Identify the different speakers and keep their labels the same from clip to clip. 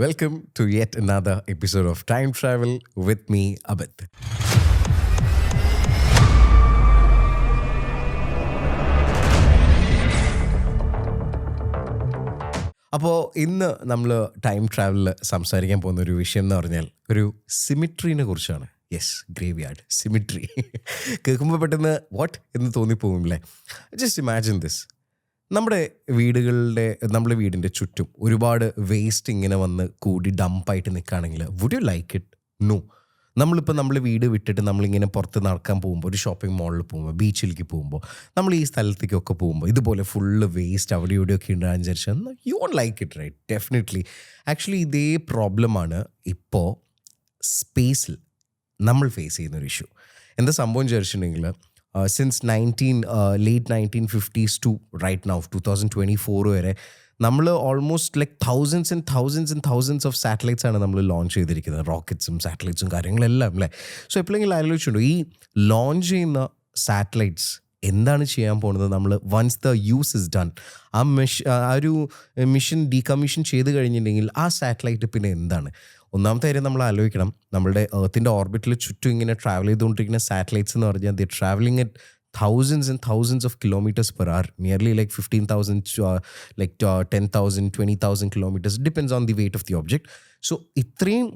Speaker 1: welcome to yet another episode of Time Travel with me, Abid. അപ്പോൾ ഇന്ന് നമ്മൾ time ട്രാവലിൽ സംസാരിക്കാൻ പോകുന്ന ഒരു വിഷയം എന്ന് പറഞ്ഞാൽ ഒരു സിമിട്രീനെ കുറിച്ചാണ്. Yes, graveyard cemetery. കേൾക്കുമ്പോൾ പെട്ടെന്ന് വാട്ട് എന്ന് തോന്നിപ്പോകും. Just imagine this. നമ്മുടെ വീടിൻ്റെ ചുറ്റും ഒരുപാട് വേസ്റ്റ് ഇങ്ങനെ വന്ന് കൂടി ഡംപായിട്ട് നിൽക്കുകയാണെങ്കിൽ would you like it? No. നമ്മൾ വീട് വിട്ടിട്ട് നമ്മളിങ്ങനെ പുറത്ത് നടക്കാൻ പോകുമ്പോൾ, ഒരു ഷോപ്പിംഗ് മാളിൽ പോകുമ്പോൾ, ബീച്ചിലേക്ക് പോകുമ്പോൾ, നമ്മൾ ഈ സ്ഥലത്തേക്കൊക്കെ പോകുമ്പോൾ ഇതുപോലെ ഫുള്ള് വേസ്റ്റ് അവിടെ ഇവിടെയൊക്കെ ഉണ്ടാകാൻ വിചാരിച്ചാൽ you won't like it, right? Definitely. Actually ഇതേ പ്രോബ്ലമാണ് ഇപ്പോൾ സ്പേസിൽ നമ്മൾ ഫേസ് ചെയ്യുന്നൊരു ഇഷ്യൂ. എന്താ സംഭവം വിചാരിച്ചിട്ടുണ്ടെങ്കിൽ since late 1950s to right now 2024 വരെ നമ്മൾ almost like thousands of satellites ആണ് നമ്മൾ ലോഞ്ച് ചെയ്തിരിക്കുന്നത്. റോക്കറ്റ്സും സാറ്റലൈറ്റ്സും കാര്യങ്ങളെല്ലാം അല്ലേ. സോ എപ്പോഴെങ്കിലും ആലോചിച്ചിട്ടുണ്ടോ ഈ ലോഞ്ച് ചെയ്യുന്ന സാറ്റലൈറ്റ്സ് എന്താണ് ചെയ്യാൻ പോകുന്നത്? നമ്മൾ once the use is done, ആ ഒരു മിഷൻ ഡീകമ്മീഷൻ ചെയ്ത് കഴിഞ്ഞിട്ടുണ്ടെങ്കിൽ ആ സാറ്റലൈറ്റ് പിന്നെ എന്താണ്? ഒന്നാമത്തെ കാര്യം നമ്മൾ ആലോചിക്കണം, നമ്മളുടെ എർത്തിൻ്റെ ഓർബിറ്റിൽ ചുറ്റും ഇങ്ങനെ ട്രാവൽ ചെയ്തുകൊണ്ടിരിക്കുന്ന സാറ്റലൈറ്റ്സ് എന്ന് പറഞ്ഞാൽ the travelling at thousands of kilometers per hour, nearly like 15,000 like 10,000 20,000 kilometers, depends on the weight of the object. So ഇത്രയും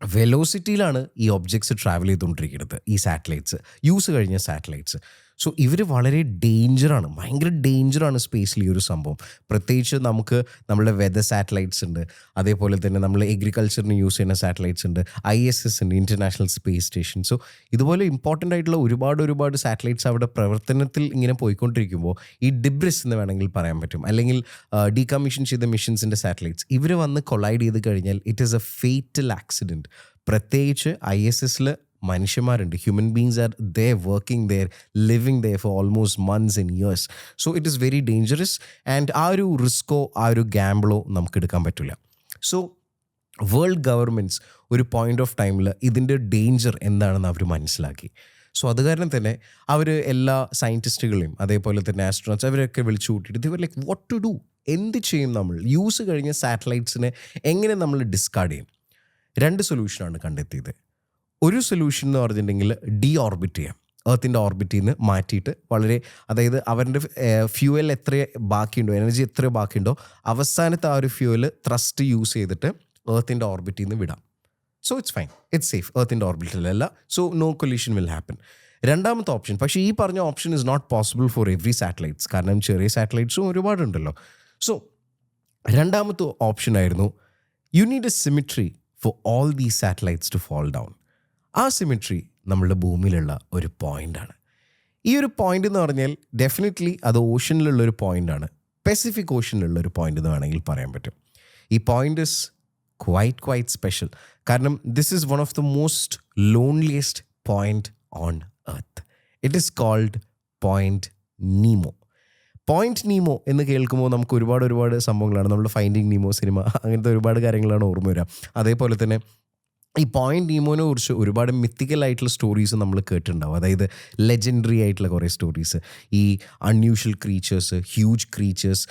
Speaker 1: വെലോസിറ്റിയിലാണ് ഈ ഒബ്ജക്ട്സ് ട്രാവൽ ചെയ്തുകൊണ്ടിരിക്കുന്നത്, ഈ സാറ്റലൈറ്റ്സ്, യൂസ് കഴിഞ്ഞ സാറ്റലൈറ്റ്സ്. സോ ഇവർ വളരെ ഡേഞ്ചറാണ്, ഭയങ്കര ഡേഞ്ചറാണ് സ്പേസിൽ ഈ ഒരു സംഭവം. പ്രത്യേകിച്ച് നമുക്ക് നമ്മുടെ വെതർ സാറ്റലൈറ്റ്സ് ഉണ്ട്, അതേപോലെ തന്നെ നമ്മൾ എഗ്രികൾച്ചറിന് യൂസ് ചെയ്യുന്ന സാറ്റലൈറ്റ്സ് ഉണ്ട്, ISS ഉണ്ട്, ഇൻ്റർനാഷണൽ സ്പേസ് സ്റ്റേഷൻ. സോ ഇതുപോലെ ഇമ്പോർട്ടൻ്റ് ആയിട്ടുള്ള ഒരുപാട് സാറ്റലൈറ്റ്സ് അവിടെ പ്രവർത്തനത്തിൽ ഇങ്ങനെ പോയിക്കൊണ്ടിരിക്കുമ്പോൾ ഈ ഡിബ്രിസ് എന്ന് വേണമെങ്കിൽ പറയാൻ പറ്റും, അല്ലെങ്കിൽ ഡീകമ്മീഷൻ ചെയ്ത മിഷൻസിൻ്റെ സാറ്റലൈറ്റ്സ്, ഇവർ വന്ന് കൊളൈഡ് ചെയ്ത് കഴിഞ്ഞാൽ it is a fatal accident. പ്രത്യേകിച്ച് ISSൽ മനുഷ്യന്മാരുണ്ട്, human beings are they working there, living there for almost months and years. So it is very dangerous and ആ ഒരു റിസ്കോ ആ ഒരു ഗാംബിളോ നമുക്ക് എടുക്കാൻ പറ്റില്ല. സോ വേൾഡ് ഗവൺമെൻറ്റ്സ് ഒരു പോയിന്റ് ഓഫ് ടൈമിൽ ഇതിൻ്റെ ഡേഞ്ചർ എന്താണെന്ന് അവർ മനസ്സിലാക്കി. സോ അത് കാരണം തന്നെ അവർ എല്ലാ സയൻറ്റിസ്റ്റുകളെയും അതേപോലെ തന്നെ ആസ്ട്രോണറ്റ്സ് അവരൊക്കെ വിളിച്ചു കൂട്ടിയിട്ട് ഇവർ ലൈക്ക് വാട്ട് ടു ഡു, എന്ത് ചെയ്യും നമ്മൾ യൂസ് കഴിഞ്ഞ സാറ്റലൈറ്റ്സിനെ എങ്ങനെ നമ്മൾ ഡിസ്കാർഡ് ചെയ്യും? രണ്ട് സൊല്യൂഷനാണ് കണ്ടെത്തിയത്. ഒരു സൊല്യൂഷൻ എന്ന് പറഞ്ഞിട്ടുണ്ടെങ്കിൽ ഡീഓർബിറ്റ് ചെയ്യാം, എർത്തിൻ്റെ ഓർബിറ്റിൽ നിന്ന് മാറ്റിയിട്ട് അതായത് അവരുടെ ഫ്യൂവൽ എത്ര ബാക്കിയുണ്ടോ, എനർജി എത്ര ബാക്കിയുണ്ടോ, അവസാനത്തെ ആ ഒരു ഫ്യൂവൽ ത്രസ്റ്റ് യൂസ് ചെയ്തിട്ട് എർത്തിൻ്റെ ഓർബിറ്റിൽ നിന്ന് വിടാം. So it's fine, it's safe, എർത്തിൻ്റെ ഓർബിറ്റിലല്ല. So no collision will happen. രണ്ടാമത്തെ ഓപ്ഷൻ, പക്ഷേ ഈ പറഞ്ഞ option is not possible for every satellites, കാരണം ചെറിയ സാറ്റലൈറ്റ്സും ഒരുപാടുണ്ടല്ലോ. സോ രണ്ടാമത്തെ ഓപ്ഷൻ ആയിരുന്നു you need a cemetery for all these satellites to fall down. ആ സിമിട്രി നമ്മളുടെ ഭൂമിയിലുള്ള ഒരു പോയിൻ്റാണ്. ഈ ഒരു പോയിൻ്റ് എന്ന് പറഞ്ഞാൽ ഡെഫിനറ്റ്ലി അത് ഓഷനിലുള്ളൊരു പോയിൻ്റാണ്, പെസിഫിക് ഓഷനിലുള്ളൊരു പോയിൻ്റ് എന്ന് വേണമെങ്കിൽ പറയാൻ പറ്റും. ഈ പോയിൻ്റ് ഇസ് ക്വൈറ്റ് സ്പെഷ്യൽ, കാരണം this is one of the most loneliest point on earth. It is called point Nemo. Point Nemo എന്ന് കേൾക്കുമ്പോൾ നമുക്ക് ഒരുപാട് സംഭവങ്ങളാണ്, നമ്മുടെ ഫൈൻഡിങ് നീമോ സിനിമ, അങ്ങനത്തെ ഒരുപാട് കാര്യങ്ങളാണ് ഓർമ്മ വരിക. അതേപോലെ തന്നെ ഈ പോയിൻ്റ് നീമോനെ കുറിച്ച് ഒരുപാട് മിത്തിക്കലായിട്ടുള്ള സ്റ്റോറീസ് നമ്മൾ കേട്ടിട്ടുണ്ടാവും, അതായത് ലെജൻഡറി ആയിട്ടുള്ള കുറേ സ്റ്റോറീസ്. ഈ unusual creatures, huge creatures,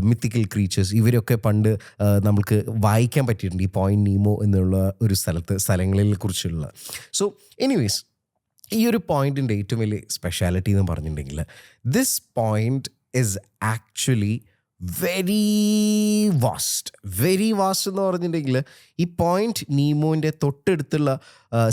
Speaker 1: mythical creatures, ഇവരൊക്കെ പണ്ട് നമുക്ക് വായിക്കാൻ പറ്റിയിട്ടുണ്ട് ഈ പോയിൻ്റ് നീമോ എന്നുള്ള ഒരു സ്ഥലങ്ങളെ കുറിച്ചുള്ള. സോ എനിവേസ്, ഈ ഒരു പോയിൻറ്റിൻ്റെ ഏറ്റവും വലിയ സ്പെഷ്യാലിറ്റി എന്ന് പറഞ്ഞിട്ടുണ്ടെങ്കിൽ this point is actually very vast എന്ന് പറഞ്ഞിട്ടുണ്ടെങ്കിൽ ഈ പോയിൻ്റ് നീമോൻ്റെ തൊട്ടടുത്തുള്ള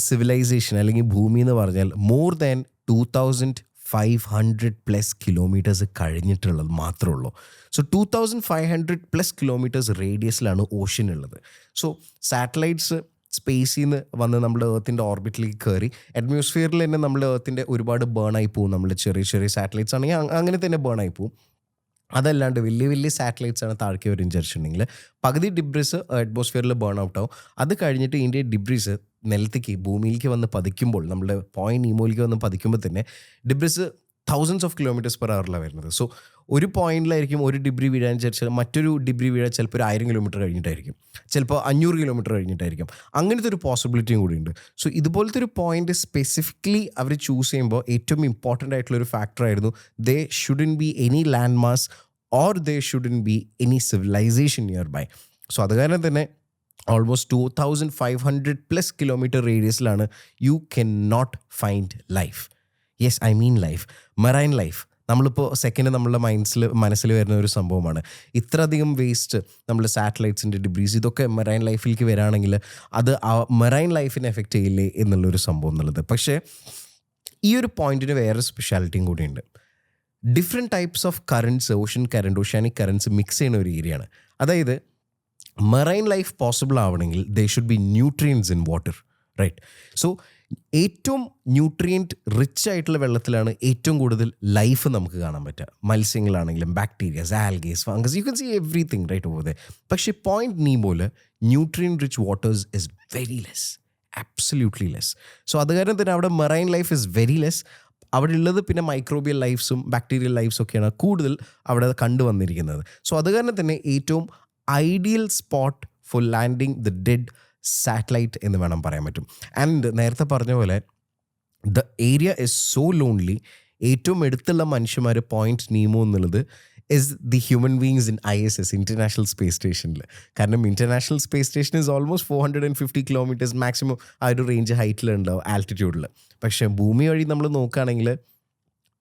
Speaker 1: സിവിലൈസേഷൻ അല്ലെങ്കിൽ ഭൂമി എന്ന് പറഞ്ഞാൽ മോർ ദാൻ 2500+ കിലോമീറ്റേഴ്സ് കഴിഞ്ഞിട്ടുള്ളത് മാത്രമേ ഉള്ളൂ. സോ 2500+ കിലോമീറ്റേഴ്സ് റേഡിയസിലാണ് ഓഷ്യൻ ഉള്ളത്. സോ സാറ്റലൈറ്റ്സ് സ്പേസിൽ നിന്ന് വന്ന് നമ്മുടെ എർത്തിൻ്റെ ഓർബിറ്റിലേക്ക് കയറി അറ്റ്മോസ്ഫിയറിൽ തന്നെ നമ്മുടെ എർത്തിൻ്റെ ഒരുപാട് ബേണായി പോകും. നമ്മൾ ചെറിയ സാറ്റലൈറ്റ്സ് ആണെങ്കിൽ അങ്ങനെ തന്നെ ബേണായി പോകും. അതല്ലാണ്ട് വലിയ സാറ്റലൈറ്റ്സ് ആണ് താഴേക്ക് വരും വിചാരിച്ചിട്ടുണ്ടെങ്കിൽ പകുതി ഡിബ്രിസ് അറ്റ്മോസ്ഫിയറിൽ ബേൺ ഔട്ട് ആവും. അത് കഴിഞ്ഞിട്ട് ഇതിൻ്റെ ഡിബ്രിസ് നിലത്തേക്ക് ഭൂമിയിലേക്ക് വന്ന് പതിക്കുമ്പോൾ, നമ്മുടെ പോയിൻ്റ് നീമോയിലേക്ക് വന്ന് പതിക്കുമ്പോൾ തന്നെ ഡിബ്രിസ് thousands of kilometers per hour വരുന്നത്. സോ ഒരു പോയിന്റിലായിരിക്കും ഒരു ഡിബ്രി വീഴാൻ വിചാരിച്ചാൽ മറ്റൊരു ഡിബ്രി വീഴാൻ ചിലപ്പോൾ 1000 കിലോമീറ്റർ കഴിഞ്ഞിട്ടായിരിക്കും, ചിലപ്പോൾ 500 കിലോമീറ്റർ കഴിഞ്ഞിട്ടായിരിക്കും. അങ്ങനത്തെ ഒരു പോസിബിലിറ്റിയും കൂടിയുണ്ട്. സോ ഇതുപോലത്തെ ഒരു പോയിന്റ് സ്പെസിഫിക്കലി അവർ ചൂസ് ചെയ്യുമ്പോൾ ഏറ്റവും ഇമ്പോർട്ടൻ്റ് ആയിട്ടുള്ളൊരു ഫാക്ടറായിരുന്നു they shouldn't be any land mass or they shouldn't be any civilisation nearby. So അത് കാരണം തന്നെ ഓൾമോസ്റ്റ് 2500+ കിലോമീറ്റർ റേഡിയസിലാണ് you can not find life. Yes, I mean life, marine life. നമ്മളിപ്പോൾ second നമ്മളുടെ മനസ്സിൽ വരുന്ന ഒരു സംഭവമാണ്. ഇത്രയധികം വേസ്റ്റ്, നമ്മൾ സാറ്റലൈറ്റ്സിൻ്റെ ഡിബ്രീസ്, ഇതൊക്കെ മെറൈൻ ലൈഫിലേക്ക് വരികയാണെങ്കിൽ അത് ആ മെറൈൻ ലൈഫിനെ എഫക്റ്റ് ചെയ്യില്ലേ എന്നുള്ളൊരു സംഭവം എന്നുള്ളത്. പക്ഷേ ഈ ഒരു പോയിന്റിന് വേറെ സ്പെഷ്യാലിറ്റിയും കൂടിയുണ്ട്. Different types of currents, ocean current, oceanic currents mix ചെയ്യുന്ന ഒരു ഏരിയയാണ്. അതായത് മെറൈൻ ലൈഫ് പോസിബിൾ ആവണമെങ്കിൽ they should be nutrients in water, right? So ഏറ്റവും ന്യൂട്രിയൻറ്റ് റിച്ച് ആയിട്ടുള്ള വെള്ളത്തിലാണ് ഏറ്റവും കൂടുതൽ ലൈഫ് നമുക്ക് കാണാൻ പറ്റുക. മത്സ്യങ്ങളാണെങ്കിലും bacterias, algaes, fungus, you can see everything right over there. പക്ഷേ പോയിന്റ് നീമോയിൽ nutrient rich waters is very less, absolutely less. So അത് കാരണം തന്നെ അവിടെ marine life is very less. അവിടെ ഉള്ളത് പിന്നെ മൈക്രോബിയൽ ലൈഫ്സും ബാക്ടീരിയൽ ലൈഫ്സും ഒക്കെയാണ് കൂടുതൽ അവിടെ കണ്ടുവന്നിരിക്കുന്നത്. സോ അത് കാരണം തന്നെ ഏറ്റവും ideal spot for landing the dead satellite എന്ന് വേണം പറയാൻ പറ്റും. ആൻഡ് നേരത്തെ പറഞ്ഞ പോലെ the area is so lonely. ഏറ്റവും അടുത്തുള്ള മനുഷ്യന്മാർ പോയിന്റ് നീമോ എന്നുള്ളത് is the human beings in ISS, international space സ്റ്റേഷനിൽ. കാരണം international space station is almost 450 kilometers maximum ആ ഒരു റേഞ്ച് ഹൈറ്റിലുണ്ടാവും, ആൾട്ടിറ്റ്യൂഡിൽ. പക്ഷേ ഭൂമി വഴി നമ്മൾ നോക്കുകയാണെങ്കിൽ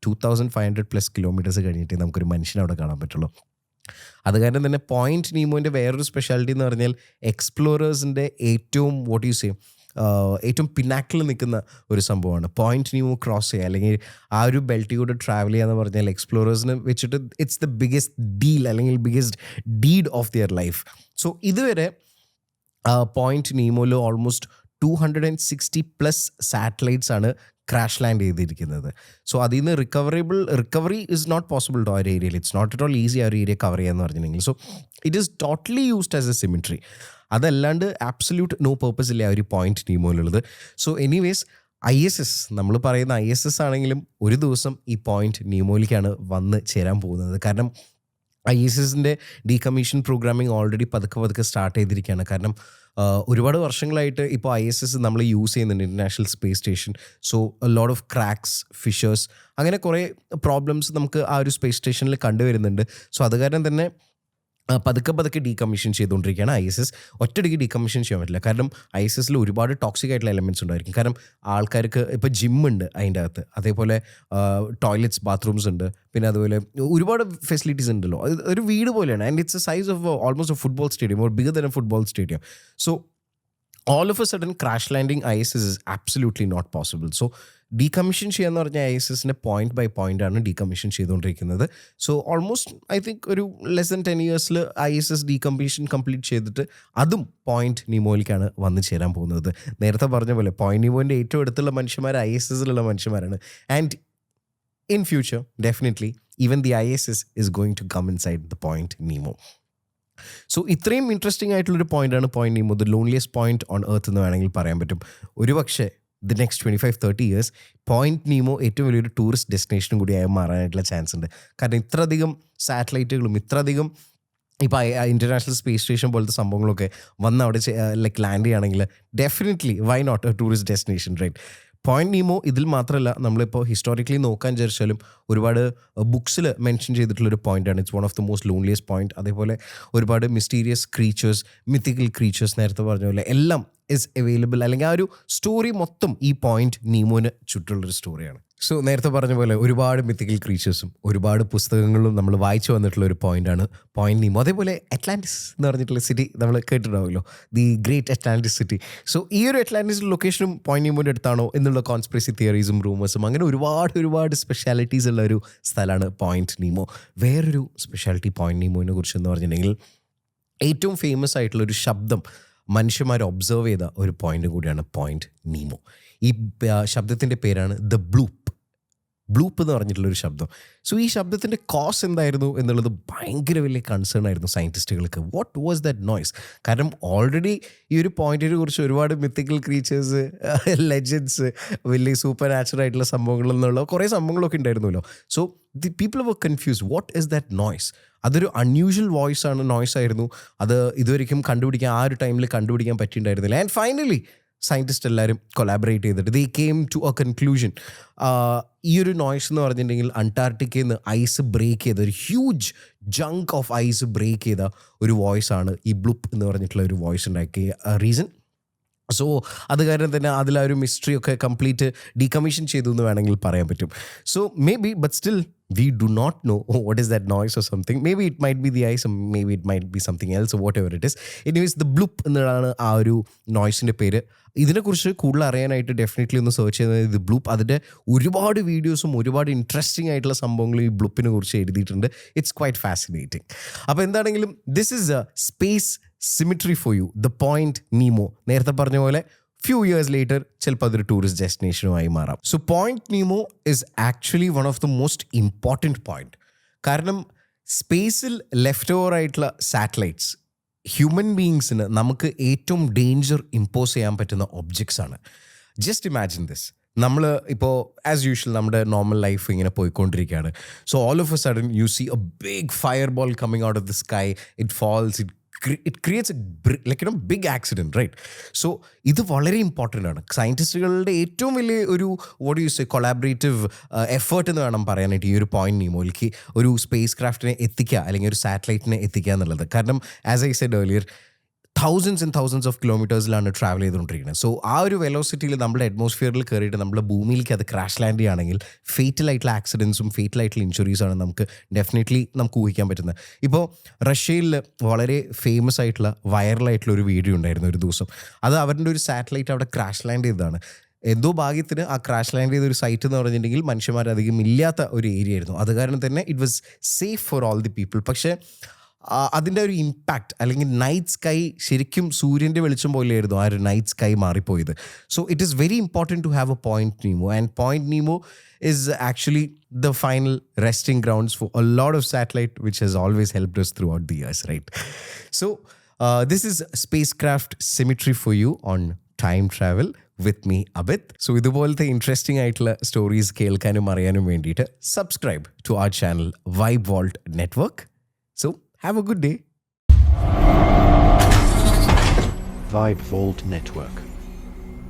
Speaker 1: 2500+ കിലോമീറ്റേഴ്സ് കഴിഞ്ഞിട്ട് നമുക്കൊരു മനുഷ്യനെ അവിടെ കാണാൻ പറ്റുള്ളൂ. അത് കാരണം തന്നെ പോയിന്റ് നീമോൻ്റെ വേറൊരു സ്പെഷ്യാലിറ്റി എന്ന് പറഞ്ഞാൽ എക്സ്പ്ലോറേഴ്സിൻ്റെ ഏറ്റവും ഏറ്റവും പിന്നാക്കിൽ നിൽക്കുന്ന ഒരു സംഭവമാണ് പോയിന്റ് നീമോ ക്രോസ് ചെയ്യുക, അല്ലെങ്കിൽ ആ ഒരു ബെൽറ്റിലൂടെ ട്രാവൽ ചെയ്യുക എന്ന് പറഞ്ഞാൽ എക്സ്പ്ലോറേഴ്സിനെ വെച്ചിട്ട് ഇറ്റ്സ് ദ ബിഗ്ഗസ്റ്റ് ഡീൽ അല്ലെങ്കിൽ biggest deed of their life. So ഇതുവരെ പോയിന്റ് നീമോയിൽ ഓൾമോസ്റ്റ് 260+ സാറ്റലൈറ്റ്സ് ആണ് ക്രാഷ് ലാൻഡ് ചെയ്തിരിക്കുന്നത്. സോ അതിൽ നിന്ന് recovery is not possible to ആ ഒരു ഏരിയയിൽ. It's not at all easy ആ ഒരു ഏരിയ കവർ ചെയ്യാന്ന് പറഞ്ഞിട്ടുണ്ടെങ്കിൽ. So it is totally used as a cemetery. അതല്ലാണ്ട് ആബ്സല്യൂട്ട് നോ പർപ്പസ് ഇല്ല ആ ഒരു പോയിന്റ് നീമോയിലുള്ളത്. സോ എനിവേസ് ISS, നമ്മൾ പറയുന്ന ISS ആണെങ്കിലും ഒരു ദിവസം ഈ പോയിന്റ് നീമോയിലേക്കാണ് വന്ന് ചേരാൻ പോകുന്നത്. കാരണം ISSൻ്റെ ഡീകമ്മീഷൻ പ്രോഗ്രാമിംഗ് ഓൾറെഡി പതുക്കെ സ്റ്റാർട്ട് ചെയ്തിരിക്കുകയാണ്. കാരണം ഒരുപാട് വർഷങ്ങളായിട്ട് ഇപ്പോൾ ISS നമ്മൾ യൂസ് ചെയ്യുന്നുണ്ട്, international space station. So lot of cracks, fishers, അങ്ങനെ കുറേ പ്രോബ്ലംസ് നമുക്ക് ആ ഒരു സ്പേസ് സ്റ്റേഷനിൽ കണ്ടുവരുന്നുണ്ട്. സോ അത് കാരണം തന്നെ പതുക്കെ ഡീകമ്മീഷൻ ചെയ്തുകൊണ്ടിരിക്കുകയാണ് ISS. ഒറ്റയടിക്ക് ഡീകമ്മീഷൻ ചെയ്യാൻ പറ്റില്ല. കാരണം ISSൽ ഒരുപാട് ടോക്സിക് ആയിട്ടുള്ള എലമെൻറ്റ്സ് ഉണ്ടായിരിക്കും. കാരണം ആൾക്കാർക്ക് ഇപ്പോൾ ജിമ്മുണ്ട് അതിൻ്റെ അകത്ത്, അതേപോലെ ടോയ്ലറ്റ്സ്, ബാത്റൂംസ് ഉണ്ട്, പിന്നെ അതുപോലെ ഒരുപാട് ഫെസിലിറ്റീസ് ഉണ്ടല്ലോ. അത് ഒരു വീട് പോലെയാണ്. And it's A size of almost A football stadium or bigger then A football stadium. So all of a sudden crash landing ISS is absolutely not possible. So decommission ചെയ്യാന്ന് പറഞ്ഞാൽ ISSനെ പോയിന്റ് ബൈ പോയിന്റ് ആണ് decommission ചെയ്തുകൊണ്ടിരിക്കുന്നത്. So almost I think ഒരു less than 10 yearsൽ ISS decommission complete ചെയ്തിട്ട് അതും point നീമോയിലേക്കാണ് വന്നു ചേരാൻ പോകുന്നത്. നേരത്തെ പറഞ്ഞ പോലെ പോയിന്റ് നീമോൻ്റെ ഏറ്റവും അടുത്തുള്ള മനുഷ്യന്മാർ ISSലുള്ള മനുഷ്യന്മാരാണ്. And in future definitely even the ISS is going to come inside the point Nemo. So ഇത്രയും ഇൻട്രസ്റ്റിംഗ് ആയിട്ടുള്ളൊരു പോയിന്റാണ് point Nemo, the loneliest point on earth എന്ന് വേണമെങ്കിൽ പറയാൻ പറ്റും. ഒരുപക്ഷെ the next 25-30 years point Nemo ഏറ്റവും വലിയൊരു ടൂറിസ്റ്റ് ഡെസ്റ്റിനേഷനും കൂടി ആയി മാറാനായിട്ടുള്ള ചാൻസ് ഉണ്ട്. കാരണം ഇത്രയധികം സാറ്റലൈറ്റുകളും ഇത്രയധികം ഇപ്പോൾ ഇൻ്റർനാഷണൽ സ്പേസ് സ്റ്റേഷൻ പോലത്തെ സംഭവങ്ങളൊക്കെ വന്ന് അവിടെ ലൈക്ക് ലാൻഡ് ചെയ്യുകയാണെങ്കിൽ definitely why not a tourist destination, right? Point Nemo ഇതിൽ മാത്രമല്ല, നമ്മളിപ്പോൾ ഹിസ്റ്റോറിക്കലി നോക്കാൻ വിചാരിച്ചാലും ഒരുപാട് ബുക്സിൽ മെൻഷൻ ചെയ്തിട്ടുള്ളൊരു പോയിൻ്റാണ്. It's one of the most loneliest point. അതേപോലെ ഒരുപാട് മിസ്റ്റീരിയസ് ക്രീച്ചേഴ്സ്, മിത്തിക്കൽ ക്രീച്ചേഴ്സ് നേരത്തെ പറഞ്ഞ പോലെ എല്ലാം ഇസ് അവൈലബിൾ. അല്ലെങ്കിൽ ആ ഒരു സ്റ്റോറി മൊത്തം ഈ പോയിന്റ് നീമോന് ചുറ്റുള്ളൊരു സ്റ്റോറിയാണ്. സോ നേരത്തെ പറഞ്ഞ പോലെ ഒരുപാട് മിത്തിക്കൽ ക്രീച്ചേഴ്സും ഒരുപാട് പുസ്തകങ്ങളും നമ്മൾ വായിച്ചു വന്നിട്ടുള്ള ഒരു പോയിന്റാണ് പോയിന്റ് നീമോ. അതേപോലെ അറ്റ്ലാന്റിസ് എന്ന് പറഞ്ഞിട്ടുള്ള സിറ്റി നമ്മൾ കേട്ടിട്ടുണ്ടാവുമല്ലോ, the great Atlantis city. So ഈ ഒരു അറ്റ്ലാന്റിസ് ലൊക്കേഷനും പോയിന്റ് നീമോൻ്റെ അടുത്താണോ എന്നുള്ള കോൺസ്പിറസി തിയറീസും റൂമേഴ്സും അങ്ങനെ ഒരുപാട് സ്പെഷ്യാലിറ്റീസ് ഉള്ള ഒരു സ്ഥലമാണ് പോയിന്റ് നീമോ. വേറൊരു സ്പെഷ്യാലിറ്റി പോയിന്റ് നീമോനെ കുറിച്ച് എന്ന് പറഞ്ഞിട്ടുണ്ടെങ്കിൽ ഏറ്റവും ഫേമസ് ആയിട്ടുള്ളൊരു ശബ്ദം മനുഷ്യന്മാർ ഒബ്സർവ് ചെയ്ത ഒരു പോയിന്റ് കൂടിയാണ് പോയിന്റ് നീമോ. ഈ ശബ്ദത്തിൻ്റെ പേരാണ് ദ ബ്ലൂപ്പ് എന്ന് പറഞ്ഞിട്ടുള്ളൊരു ശബ്ദം. സോ ഈ ശബ്ദത്തിൻ്റെ കോസ് എന്തായിരുന്നു എന്നുള്ളത് ഭയങ്കര വലിയ കൺസേൺ ആയിരുന്നു സയൻറ്റിസ്റ്റുകൾക്ക്. What was that noise? കാരണം ഓൾറെഡി ഈ ഒരു പോയിന്റിനെ കുറിച്ച് ഒരുപാട് മിത്തിക്കൽ ക്രീച്ചേഴ്സ്, ലെജൻഡ്സ്, വലിയ സൂപ്പർ നാച്ചുറൽ ആയിട്ടുള്ള സംഭവങ്ങൾ എന്നുള്ള കുറേ സംഭവങ്ങളൊക്കെ ഉണ്ടായിരുന്നല്ലോ. So the people were confuse, what is that noise? അതൊരു അൺയൂഷ്വൽ നോയ്സ് ആയിരുന്നു. അത് ഇതുവരെയും ആ ഒരു ടൈമിൽ കണ്ടുപിടിക്കാൻ പറ്റിയിട്ടുണ്ടായിരുന്നില്ല. ആൻഡ് ഫൈനലി സയൻറ്റിസ്റ്റ് എല്ലാവരും കൊളാബറേറ്റ് ചെയ്തിട്ട് they came to a conclusion. ഈ ഒരു നോയ്സ് എന്ന് പറഞ്ഞിട്ടുണ്ടെങ്കിൽ അന്റാർട്ടിക്കയിൽ നിന്ന് ഐസ് ബ്രേക്ക് ചെയ്ത ഒരു huge junk of ice break ചെയ്ത ഒരു വോയിസ് ആണ് ഈ ബ്ലുപ്പ് എന്ന് പറഞ്ഞിട്ടുള്ള ഒരു വോയിസ് ഉണ്ടാക്കിയ റീസൺ. സോ അത് കാരണം തന്നെ അതിൽ ആ ഒരു മിസ്റ്ററി ഒക്കെ കംപ്ലീറ്റ് ഡീകമ്മീഷൻ ചെയ്തു എന്ന് വേണമെങ്കിൽ പറയാൻ പറ്റും. So may be but still we do not know what is that noise or something. Maybe it might be the ice, or maybe it might be something else, or whatever it is. Anyways, the bloop എന്നതാണ് ആ ഒരു നോയ്സിൻ്റെ പേര്. ഇതിനെക്കുറിച്ച് കൂടുതൽ അറിയാനായിട്ട് definitely ഒന്ന് search ചെയ്യുന്നത് ഇത് ബ്ലൂപ്പ്. അതിൻ്റെ ഒരുപാട് വീഡിയോസും ഒരുപാട് ഇൻട്രസ്റ്റിംഗ് ആയിട്ടുള്ള സംഭവങ്ങൾ ഈ ബ്ലൂപ്പിനെ കുറിച്ച് എഴുതിയിട്ടുണ്ട്. It's quite fascinating. അപ്പോൾ എന്താണെങ്കിലും this is a space cemetery for you, the point Nemo. നേരത്തെ പറഞ്ഞ പോലെ few years later ചിലപ്പോൾ അതൊരു ടൂറിസ്റ്റ് ഡെസ്റ്റിനേഷനുമായി മാറാം. So point Nemo is actually one of the most important point. കാരണം സ്പേസിൽ ലെഫ്റ്റ് ഓവർ ആയിട്ടുള്ള സാറ്റലൈറ്റ്സ് ഹ്യൂമൻ ബീയിങ്സിന് നമുക്ക് ഏറ്റവും ഡേഞ്ചർ ഇമ്പോസ് ചെയ്യാൻ പറ്റുന്ന ഒബ്ജക്ട്സ് ആണ്. Just imagine this. നമ്മൾ ഇപ്പോൾ ആസ് യൂഷ്വൽ നമ്മുടെ നോർമൽ ലൈഫ് ഇങ്ങനെ പോയിക്കൊണ്ടിരിക്കുകയാണ്. So all of a sudden you see a big fireball coming out of the sky. It falls, it creates a big accident, right? So ഇത് വളരെ important ആണ്. സയൻറ്റിസ്റ്റുകളുടെ ഏറ്റവും വലിയ ഒരു what you say collaborative effort എന്ന് വേണം പറയാനായിട്ട് ഈ ഒരു പോയിന്റ് നീമോയിലേക്ക് ഒരു സ്പേസ് ക്രാഫ്റ്റിനെ എത്തിക്കുക അല്ലെങ്കിൽ ഒരു സാറ്റലൈറ്റിനെ എത്തിക്കുക എന്നുള്ളത്. കാരണം as I said earlier thousands and thousands of കിലോമീറ്റേഴ്സിലാണ് ട്രാവൽ ചെയ്തുകൊണ്ടിരിക്കുന്നത്. സോ ആ ഒരു വെലോസിറ്റിയിൽ നമ്മുടെ അറ്റ്മോസ്ഫിയറിൽ കയറിയിട്ട് നമ്മുടെ ഭൂമിയിലേക്ക് അത് ക്രാഷ് ലാൻഡ് ചെയ്യുകയാണെങ്കിൽ ഫേറ്റൽ ആയിട്ടുള്ള ആക്സിഡൻസും ഫേറ്റൽ ആയിട്ടുള്ള ഇഞ്ചുറീസാണ് നമുക്ക് ഡെഫിനറ്റ്ലി നമുക്ക് ഊഹിക്കാൻ പറ്റുന്നത്. ഇപ്പോൾ റഷ്യയിൽ വളരെ ഫേമസ് ആയിട്ടുള്ള വൈറലായിട്ടുള്ള ഒരു വീഡിയോ ഉണ്ടായിരുന്നു ഒരു ദിവസം. അത് അവരുടെ ഒരു സാറ്റലൈറ്റ് അവിടെ ക്രാഷ് ലാൻഡ് ചെയ്തതാണ്. എന്തോ ഭാഗ്യത്തിന് ആ ക്രാഷ് ലാൻഡ് ചെയ്ത ഒരു സൈറ്റ് എന്ന് പറഞ്ഞിട്ടുണ്ടെങ്കിൽ മനുഷ്യന്മാർ അധികം ഇല്ലാത്ത ഒരു ഏരിയ ആയിരുന്നു. അത് കാരണം തന്നെ it was safe for all the people. പക്ഷേ അതിൻ്റെ ഒരു ഇമ്പാക്റ്റ് അല്ലെങ്കിൽ നൈറ്റ് സ്കൈ ശരിക്കും സൂര്യൻ്റെ വെളിച്ചം പോലെയായിരുന്നു ആ ഒരു നൈറ്റ് സ്കൈ മാറിപ്പോയത്. So it is very important to have a point Nemo, and point Nemo is actually the final resting grounds for a lot of satellite which has always helped us throughout the years, right? So this is spacecraft symmetry for you on time travel with me, Abid. So ഇതുപോലത്തെ interesting ആയിട്ടുള്ള stories കേൾക്കാനും അറിയാനും വേണ്ടിയിട്ട് subscribe to our channel Vibe Vault Network. So have a good day.
Speaker 2: Vibe Vault Network.